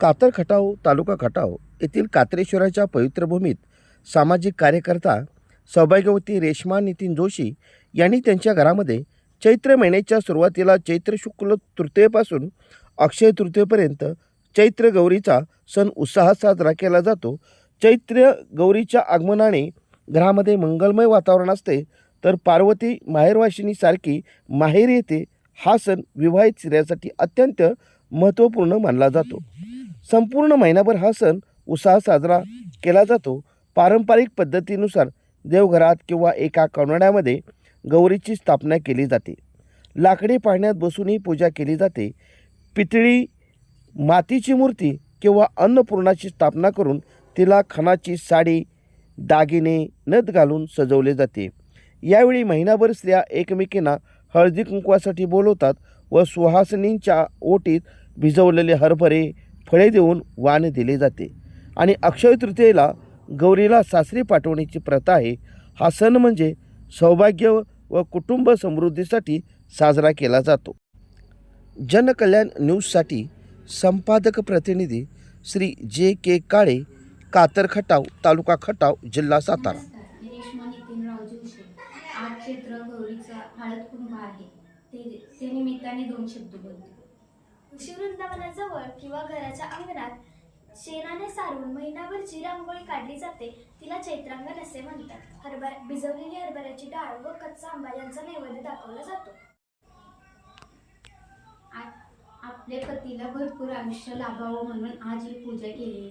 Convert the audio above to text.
कातर खटाव तालुका खटाव येथील कात्रेश्वराच्या पवित्र भूमीत सामाजिक कार्यकर्ता सौभाग्यवती रेश्मा नितीन जोशी यांनी त्यांच्या घरामध्ये चैत्र महिन्याच्या सुरुवातीला चैत्र शुक्ल तृतीयेपासून अक्षय तृतीयेपर्यंत चैत्र गौरीचा सण उत्साहात साजरा केला जातो। चैत्र गौरीच्या आगमनाने घरामध्ये मंगलमय वातावरण असते, तर पार्वती माहेरवाशिनीसारखी माहेर येते। हा सण विवाहित स्त्रियांसाठी अत्यंत महत्त्वपूर्ण मानला जातो। संपूर्ण महिनाभर हा सण उत्साहात साजरा केला जातो। पारंपरिक पद्धतीनुसार देवघरात किंवा एका कवनाड्यामध्ये गौरीची स्थापना केली जाते। लाकडी पाळण्यात बसूनही पूजा केली जाते। पितळी मातीची मूर्ती किंवा अन्नपूर्णाची स्थापना करून तिला खणाची साडी दागिने नथ घालून सजवले जाते। यावेळी महिनाभर स्त्रिया एकमेकींना हळदी कुंकवासाठी बोलवतात व सुहासिनींच्या ओटीत भिजवलेले हरभरे फळे देऊन वाण दिले जाते आणि अक्षय तृतीयेला गौरीला सासरी पाठवण्याची प्रथा आहे। हा सण म्हणजे सौभाग्य व कुटुंब समृद्धीसाठी साजरा केला जातो। जनकल्याण न्यूजसाठी संपादक प्रतिनिधी श्री जे.के. काळे, कातर खटाव तालुका खटाव जिल्हा सातारा। रेश्मा नितीनराव जोशी। आज चैत्र गौरीचा हळद कुंभ आहे, ते निमित्ताने दोन शब्द बोलते। ऋषीवृंदावनाजवळ किंवा घराच्या अंगणात शेणाने सारवून महिनाभरची रांगोळी काढली जाते, तिला चैत्रांगण असे म्हणतात। भिजवलेली हरभऱ्याची डाळ व कच्चा आंबा यांचा नैवेद्य दाखवला जातो। आपल्या पतीला भरपूर आयुष्य लाभावं म्हणून आज ही पूजा केली